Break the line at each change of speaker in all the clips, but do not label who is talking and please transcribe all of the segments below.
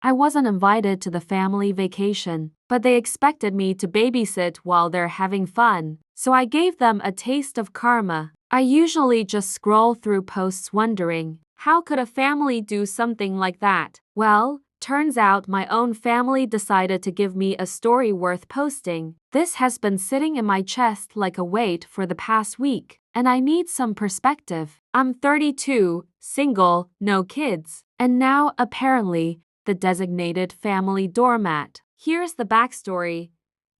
I wasn't invited to the family vacation, but they expected me to babysit while they're having fun, so I gave them a taste of karma. I usually just scroll through posts wondering, how could a family do something like that? Well, turns out my own family decided to give me a story worth posting. This has been sitting in my chest like a weight for the past week, and I need some perspective. I'm 32, single, no kids, and now, apparently, the designated family doormat. Here's the backstory.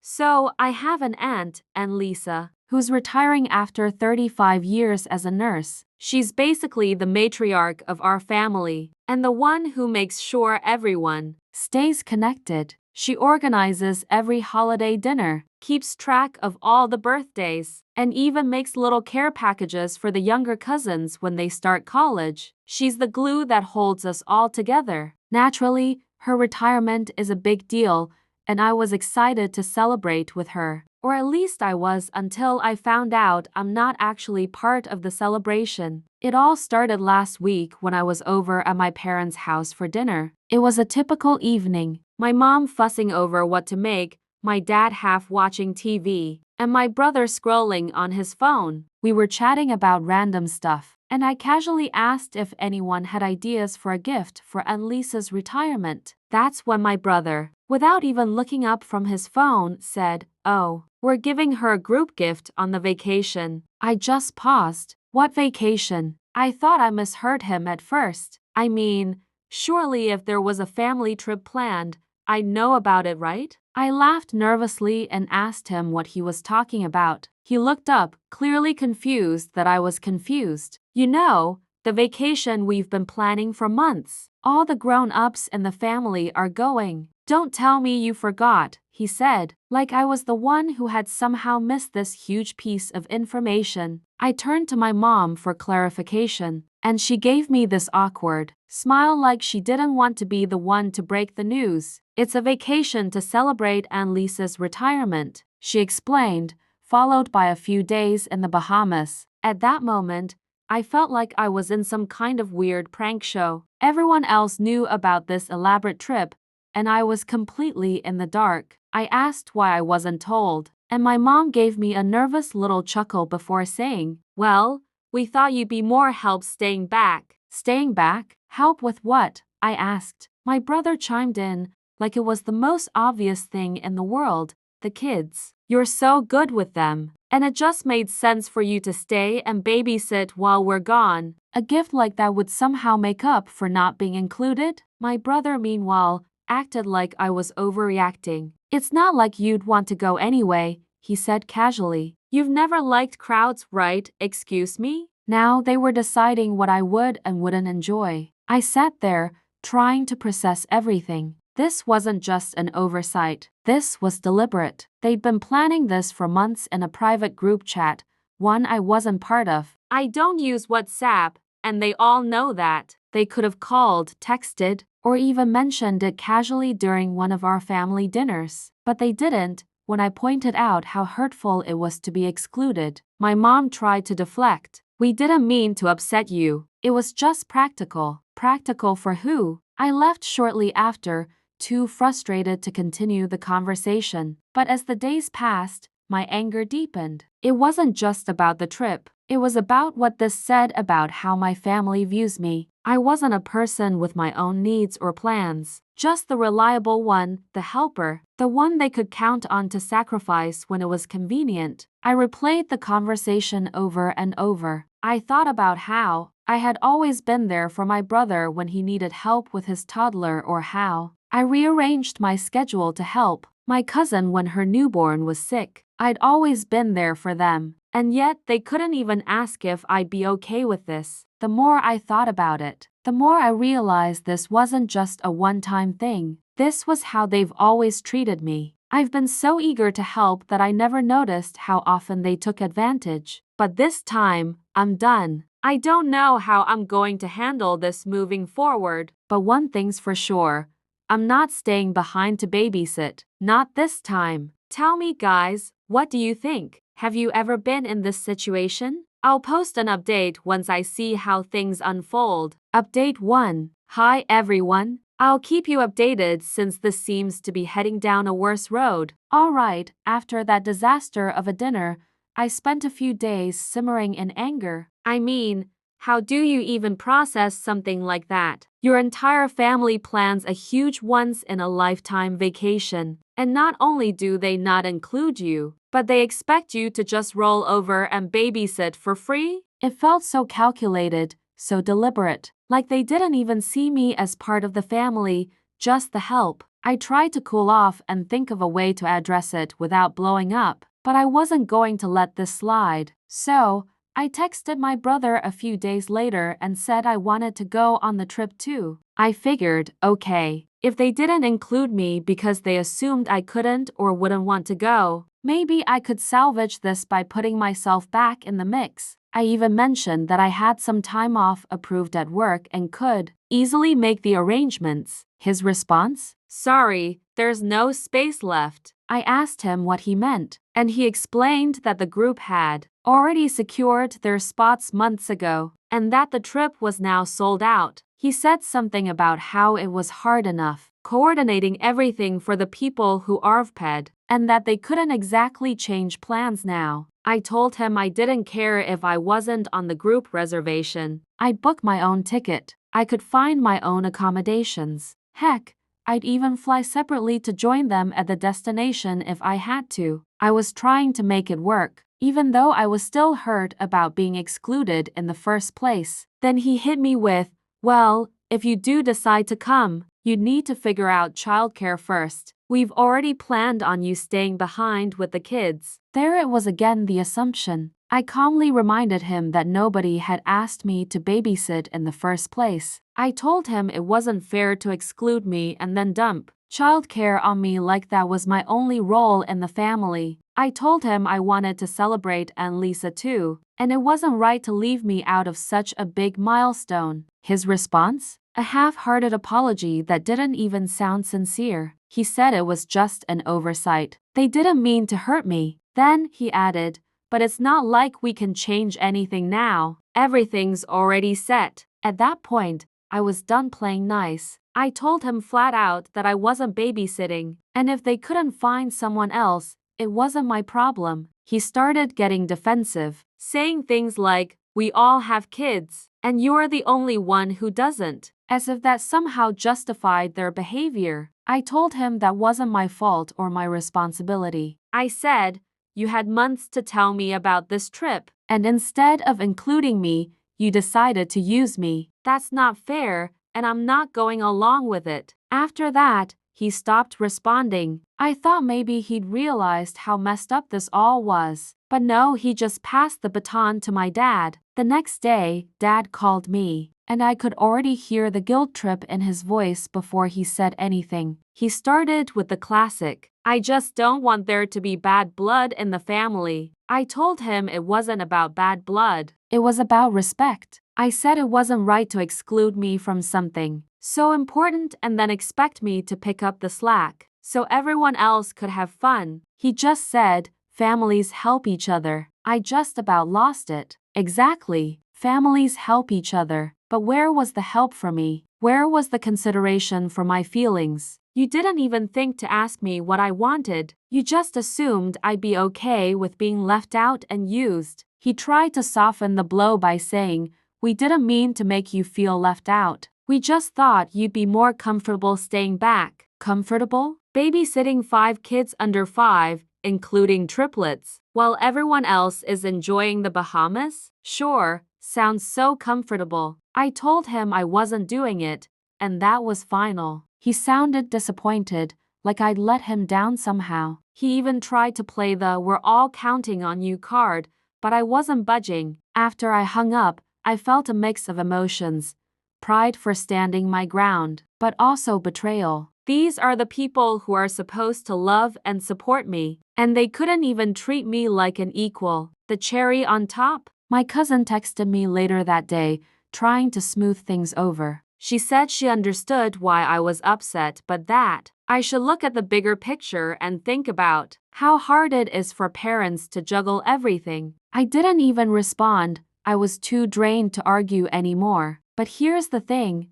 So, I have an aunt, and Lisa, who's retiring after 35 years as a nurse. She's basically the matriarch of our family, and the one who makes sure everyone stays connected. She organizes every holiday dinner, keeps track of all the birthdays, and even makes little care packages for the younger cousins when they start college. She's the glue that holds us all together. Naturally, her retirement is a big deal, and I was excited to celebrate with her. Or at least I was until I found out I'm not actually part of the celebration. It all started last week when I was over at my parents' house for dinner. It was a typical evening. My mom fussing over what to make, my dad half watching TV, and my brother scrolling on his phone. We were chatting about random stuff, and I casually asked if anyone had ideas for a gift for Aunt Lisa's retirement. That's when my brother, without even looking up from his phone, said, "Oh, we're giving her a group gift on the vacation." I just paused. What vacation? I thought I misheard him at first. I mean, surely if there was a family trip planned, I'd know about it, right? I laughed nervously and asked him what he was talking about. He looked up, clearly confused that I was confused. You know, the vacation we've been planning for months. All the grown-ups in the family are going. Don't tell me you forgot, he said, like I was the one who had somehow missed this huge piece of information. I turned to my mom for clarification, and she gave me this awkward smile like she didn't want to be the one to break the news. It's a vacation to celebrate Aunt Lisa's retirement, she explained, followed by a few days in the Bahamas. At that moment, I felt like I was in some kind of weird prank show. Everyone else knew about this elaborate trip, and I was completely in the dark. I asked why I wasn't told, and my mom gave me a nervous little chuckle before saying, "Well, we thought you'd be more help staying back." Staying back? Help with what? I asked. My brother chimed in, like it was the most obvious thing in the world. The kids. You're so good with them. And it just made sense for you to stay and babysit while we're gone. A gift like that would somehow make up for not being included? My brother, meanwhile, acted like I was overreacting. It's not like you'd want to go anyway, he said casually. You've never liked crowds, right? Excuse me? Now they were deciding what I would and wouldn't enjoy. I sat there, trying to process everything. This wasn't just an oversight. This was deliberate. They'd been planning this for months in a private group chat, one I wasn't part of. I don't use WhatsApp, and they all know that. They could have called, texted, or even mentioned it casually during one of our family dinners. But they didn't. When I pointed out how hurtful it was to be excluded, my mom tried to deflect. We didn't mean to upset you. It was just practical. Practical for who? I left shortly after, too frustrated to continue the conversation. But as the days passed, my anger deepened. It wasn't just about the trip. It was about what this said about how my family views me. I wasn't a person with my own needs or plans, just the reliable one, the helper, the one they could count on to sacrifice when it was convenient. I replayed the conversation over and over. I thought about how I had always been there for my brother when he needed help with his toddler, or how I rearranged my schedule to help my cousin when her newborn was sick. I'd always been there for them, and yet they couldn't even ask if I'd be okay with this. The more I thought about it, the more I realized this wasn't just a one-time thing. This was how they've always treated me. I've been so eager to help that I never noticed how often they took advantage. But this time, I'm done. I don't know how I'm going to handle this moving forward, but one thing's for sure. I'm not staying behind to babysit. Not this time. Tell me, guys, what do you think? Have you ever been in this situation? I'll post an update once I see how things unfold. Update 1. Hi everyone. I'll keep you updated since this seems to be heading down a worse road. Alright, after that disaster of a dinner, I spent a few days simmering in anger. I mean, how do you even process something like that? Your entire family plans a huge once-in-a-lifetime vacation, and not only do they not include you, but they expect you to just roll over and babysit for free? It felt so calculated, so deliberate, like they didn't even see me as part of the family, just the help. I tried to cool off and think of a way to address it without blowing up, but I wasn't going to let this slide. So, I texted my brother a few days later and said I wanted to go on the trip too. I figured, okay, if they didn't include me because they assumed I couldn't or wouldn't want to go, maybe I could salvage this by putting myself back in the mix. I even mentioned that I had some time off approved at work and could easily make the arrangements. His response? Sorry, there's no space left. I asked him what he meant, and he explained that the group had already secured their spots months ago, and that the trip was now sold out. He said something about how it was hard enough coordinating everything for the people who RVPed, and that they couldn't exactly change plans now. I told him I didn't care if I wasn't on the group reservation. I'd book my own ticket. I could find my own accommodations. Heck, I'd even fly separately to join them at the destination if I had to. I was trying to make it work, even though I was still hurt about being excluded in the first place. Then he hit me with, well, if you do decide to come, you'd need to figure out childcare first. We've already planned on you staying behind with the kids. There it was again, the assumption. I calmly reminded him that nobody had asked me to babysit in the first place. I told him it wasn't fair to exclude me and then dump childcare on me like that was my only role in the family. I told him I wanted to celebrate Aunt Lisa too, and it wasn't right to leave me out of such a big milestone. His response? A half-hearted apology that didn't even sound sincere. He said it was just an oversight. They didn't mean to hurt me. Then, he added, but it's not like we can change anything now. Everything's already set. At that point, I was done playing nice. I told him flat out that I wasn't babysitting, and if they couldn't find someone else, it wasn't my problem. He started getting defensive, saying things like, we all have kids, and you're the only one who doesn't, as if that somehow justified their behavior. I told him that wasn't my fault or my responsibility. I said, you had months to tell me about this trip, and instead of including me, you decided to use me. That's not fair, and I'm not going along with it. After that, he stopped responding. I thought maybe he'd realized how messed up this all was. But no, he just passed the baton to my dad. The next day, Dad called me, and I could already hear the guilt trip in his voice before he said anything. He started with the classic, I just don't want there to be bad blood in the family. I told him it wasn't about bad blood. It was about respect. I said it wasn't right to exclude me from something so important and then expect me to pick up the slack so everyone else could have fun. He just said, families help each other. I just about lost it. Exactly. Families help each other. But where was the help for me? Where was the consideration for my feelings? You didn't even think to ask me what I wanted. You just assumed I'd be okay with being left out and used. He tried to soften the blow by saying, we didn't mean to make you feel left out. We just thought you'd be more comfortable staying back. Comfortable? Babysitting 5 kids under 5, including triplets, while everyone else is enjoying the Bahamas? Sure, sounds so comfortable. I told him I wasn't doing it, and that was final. He sounded disappointed, like I'd let him down somehow. He even tried to play the we're all counting on you card, but I wasn't budging. After I hung up, I felt a mix of emotions. Pride for standing my ground, but also betrayal. These are the people who are supposed to love and support me, and they couldn't even treat me like an equal. The cherry on top? My cousin texted me later that day, trying to smooth things over. She said she understood why I was upset, but that I should look at the bigger picture and think about how hard it is for parents to juggle everything. I didn't even respond. I was too drained to argue anymore. But here's the thing.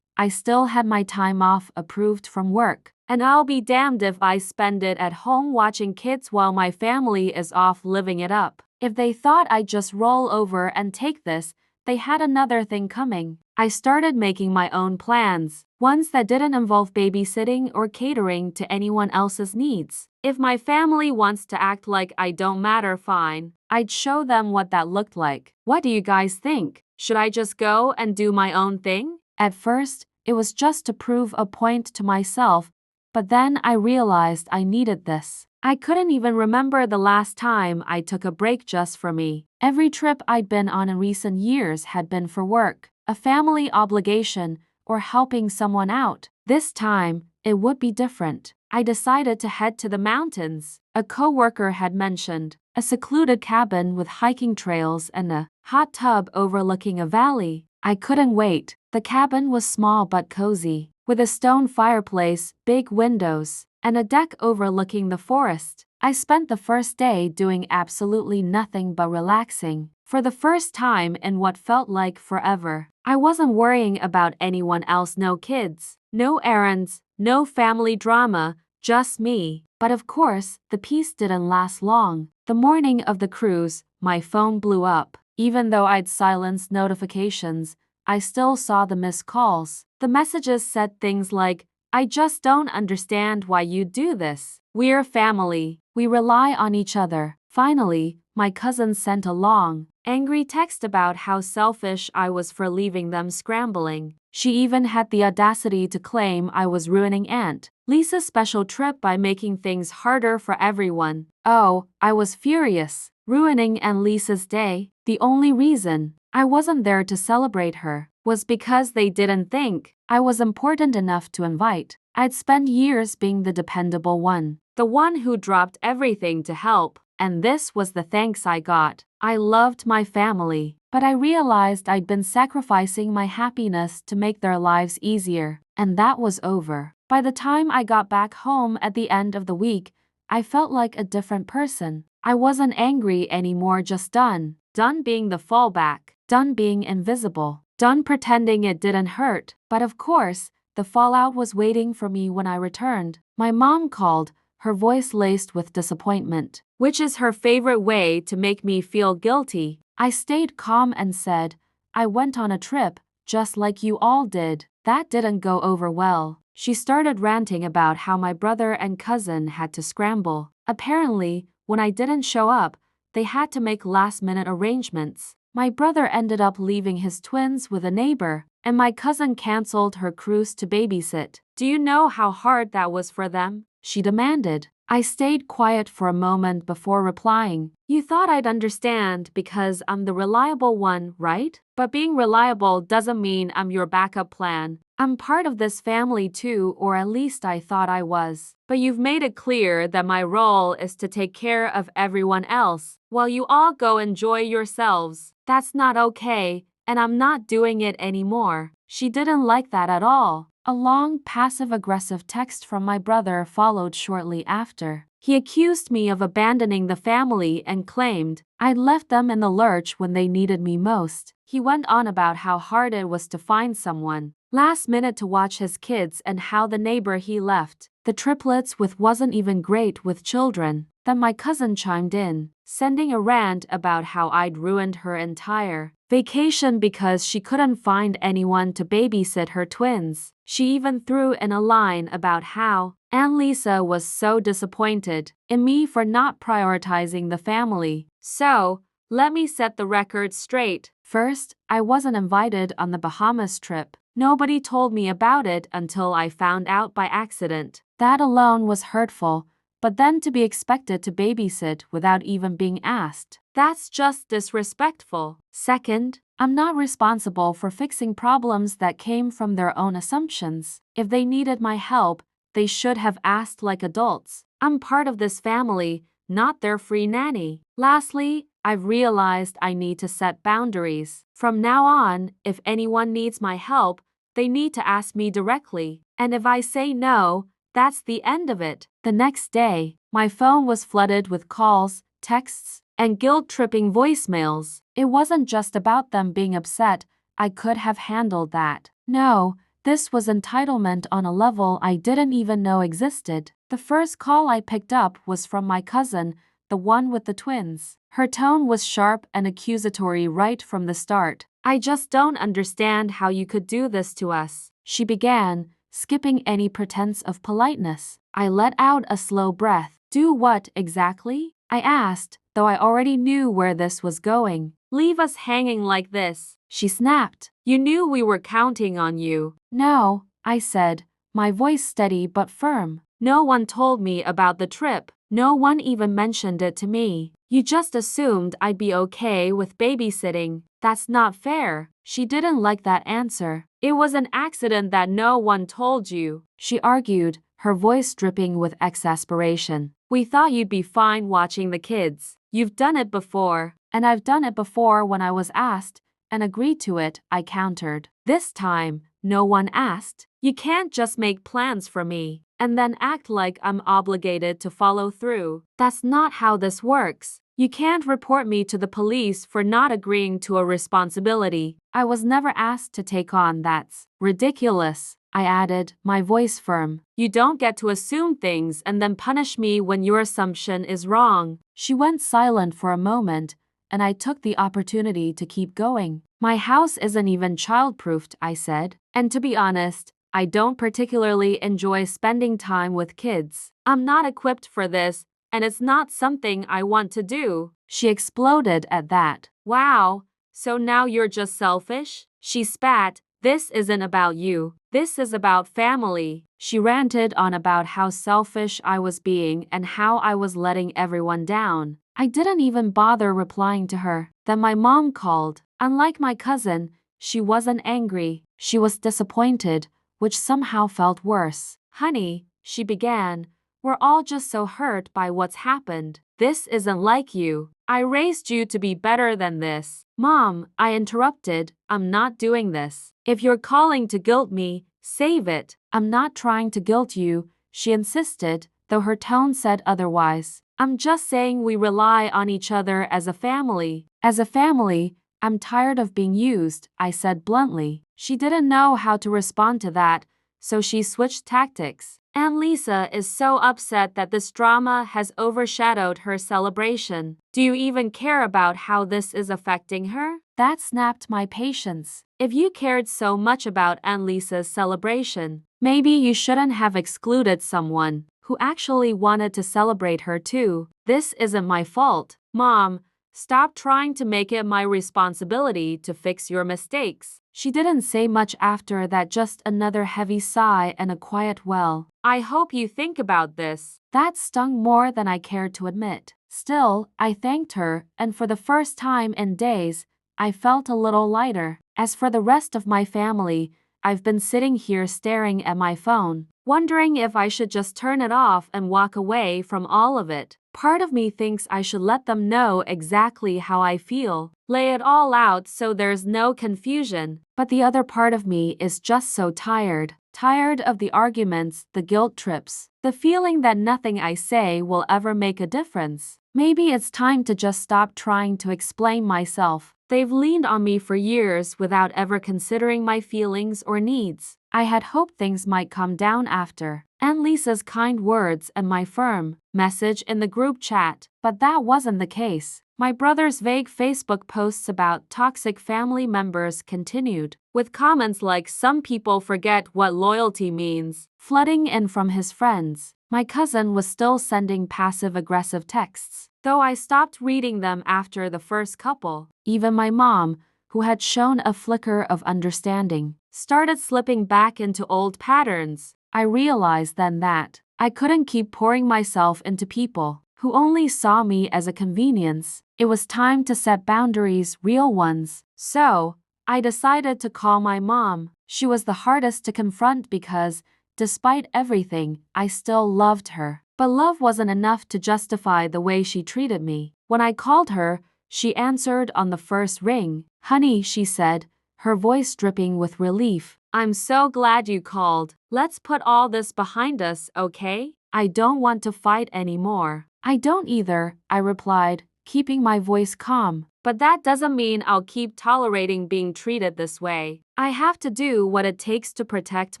I still had my time off approved from work. And I'll be damned if I spend it at home watching kids while my family is off living it up. If they thought I'd just roll over and take this, they had another thing coming. I started making my own plans, ones that didn't involve babysitting or catering to anyone else's needs. If my family wants to act like I don't matter, fine. I'd show them what that looked like. What do you guys think? Should I just go and do my own thing? At first, it was just to prove a point to myself, but then I realized I needed this. I couldn't even remember the last time I took a break just for me. Every trip I'd been on in recent years had been for work, a family obligation, or helping someone out. This time, it would be different. I decided to head to the mountains. A coworker had mentioned a secluded cabin with hiking trails and a hot tub overlooking a valley. I couldn't wait. The cabin was small but cozy, with a stone fireplace, big windows, and a deck overlooking the forest. I spent the first day doing absolutely nothing but relaxing. For the first time in what felt like forever, I wasn't worrying about anyone else. No kids, no errands, no family drama, just me. But of course, the peace didn't last long. The morning of the cruise, my phone blew up. Even though I'd silenced notifications, I still saw the missed calls. The messages said things like, "I just don't understand why you do this. We're family. We rely on each other." Finally, my cousin sent a long, angry text about how selfish I was for leaving them scrambling. She even had the audacity to claim I was ruining Aunt Lisa's special trip by making things harder for everyone. Oh, I was furious. Ruining Aunt Lisa's day? The only reason I wasn't there to celebrate her was because they didn't think I was important enough to invite. I'd spent years being the dependable one, the one who dropped everything to help, and this was the thanks I got. I loved my family, but I realized I'd been sacrificing my happiness to make their lives easier, and that was over. By the time I got back home at the end of the week, I felt like a different person. I wasn't angry anymore, just done. Done being the fallback. Done being invisible. Done pretending it didn't hurt. But of course, the fallout was waiting for me when I returned. My mom called, her voice laced with disappointment, which is her favorite way to make me feel guilty. I stayed calm and said, "I went on a trip, just like you all did. That didn't go over well." She started ranting about how my brother and cousin had to scramble. Apparently, when I didn't show up, they had to make last-minute arrangements. My brother ended up leaving his twins with a neighbor, and my cousin canceled her cruise to babysit. "Do you know how hard that was for them?" she demanded. I stayed quiet for a moment before replying. "You thought I'd understand because I'm the reliable one, right? But being reliable doesn't mean I'm your backup plan. I'm part of this family too, or at least I thought I was. But you've made it clear that my role is to take care of everyone else, while you all go enjoy yourselves. That's not okay, and I'm not doing it anymore." She didn't like that at all. A long, passive-aggressive text from my brother followed shortly after. He accused me of abandoning the family and claimed I'd left them in the lurch when they needed me most. He went on about how hard it was to find someone last minute to watch his kids and how the neighbor he left the triplets with wasn't even great with children. Then my cousin chimed in, sending a rant about how I'd ruined her entire vacation because she couldn't find anyone to babysit her twins. She even threw in a line about how Aunt Lisa was so disappointed in me for not prioritizing the family. So, let me set the record straight. First, I wasn't invited on the Bahamas trip. Nobody told me about it until I found out by accident. That alone was hurtful, but then to be expected to babysit without even being asked, that's just disrespectful. Second, I'm not responsible for fixing problems that came from their own assumptions. If they needed my help, they should have asked like adults. I'm part of this family, not their free nanny. Lastly, I've realized I need to set boundaries. From now on, if anyone needs my help, they need to ask me directly. And if I say no, that's the end of it. The next day, my phone was flooded with calls, texts, and guilt-tripping voicemails. It wasn't just about them being upset. I could have handled that. No, This was entitlement on a level I didn't even know existed. The first call I picked up was from my cousin, the one with the twins. Her tone was sharp and accusatory right from the start. "I just don't understand how you could do this to us," she began, skipping any pretense of politeness. I let out a slow breath. "Do what exactly?" I asked, though I already knew where this was going. "Leave us hanging like this," she snapped. "You knew we were counting on you." "No," I said, my voice steady but firm. "No one told me about the trip. No one even mentioned it to me. You just assumed I'd be okay with babysitting. That's not fair." She didn't like that answer. "It was an accident that no one told you," she argued, her voice dripping with exasperation. "We thought you'd be fine watching the kids. You've done it before." "And I've done it before when I was asked, and agreed to it," I countered. "This time, no one asked. You can't just make plans for me and then act like I'm obligated to follow through. That's not how this works. You can't report me to the police for not agreeing to a responsibility I was never asked to take on. That's ridiculous," I added, my voice firm. "You don't get to assume things and then punish me when your assumption is wrong." She went silent for a moment, and I took the opportunity to keep going. "My house isn't even child-proofed," I said. "And to be honest, I don't particularly enjoy spending time with kids. I'm not equipped for this, and it's not something I want to do." She exploded at that. "Wow, so now you're just selfish?" She spat. "This isn't about you. This is about family." She ranted on about how selfish I was being and how I was letting everyone down. I didn't even bother replying to her. Then my mom called. Unlike my cousin, she wasn't angry. She was disappointed, which somehow felt worse. "Honey," she began, "we're all just so hurt by what's happened. This isn't like you. I raised you to be better than this." "Mom," I interrupted, "I'm not doing this. If you're calling to guilt me, save it." "I'm not trying to guilt you," she insisted, though her tone said otherwise. "I'm just saying we rely on each other as a family." "As a family, I'm tired of being used," I said bluntly. She didn't know how to respond to that, so she switched tactics. "Aunt Lisa is so upset that this drama has overshadowed her celebration. Do you even care about how this is affecting her?" That snapped my patience. If you cared so much about Aunt Lisa's celebration, maybe you shouldn't have excluded someone who actually wanted to celebrate her too. "This isn't my fault. Mom, stop trying to make it my responsibility to fix your mistakes." She didn't say much after that, just another heavy sigh and a quiet "well, I hope you think about this." That stung more than I cared to admit. Still, I thanked her, and for the first time in days, I felt a little lighter. As for the rest of my family, I've been sitting here staring at my phone, wondering if I should just turn it off and walk away from all of it. Part of me thinks I should let them know exactly how I feel, lay it all out so there's no confusion. But the other part of me is just so tired. Tired of the arguments, the guilt trips, the feeling that nothing I say will ever make a difference. Maybe it's time to just stop trying to explain myself. They've leaned on me for years without ever considering my feelings or needs. I had hoped things might calm down after Aunt Lisa's kind words and my firm message in the group chat, but that wasn't the case. My brother's vague Facebook posts about toxic family members continued, with comments like "some people forget what loyalty means" flooding in from his friends. My cousin was still sending passive-aggressive texts, though I stopped reading them after the first couple. Even my mom, who had shown a flicker of understanding, started slipping back into old patterns. I realized then that I couldn't keep pouring myself into people who only saw me as a convenience. It was time to set boundaries, real ones. So, I decided to call my mom. She was the hardest to confront because, despite everything, I still loved her. But love wasn't enough to justify the way she treated me. When I called her, she answered on the first ring. "Honey," she said, her voice dripping with relief, "I'm so glad you called. Let's put all this behind us, okay? I don't want to fight anymore." "I don't either," I replied, keeping my voice calm. "But that doesn't mean I'll keep tolerating being treated this way." I have to do what it takes to protect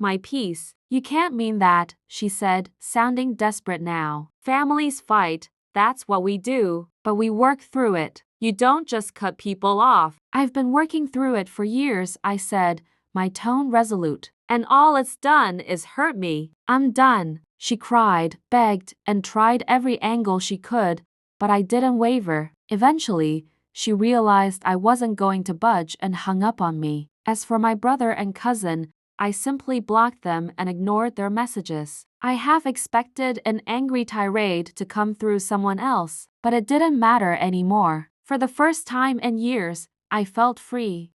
my peace. You can't mean that, she said, sounding desperate now. Families fight, that's what we do, but we work through it. You don't just cut people off. I've been working through it for years, I said, my tone resolute. And all it's done is hurt me. I'm done. She cried, begged, and tried every angle she could, but I didn't waver. Eventually, she realized I wasn't going to budge and hung up on me. As for my brother and cousin, I simply blocked them and ignored their messages. I half expected an angry tirade to come through someone else, but it didn't matter anymore. For the first time in years, I felt free.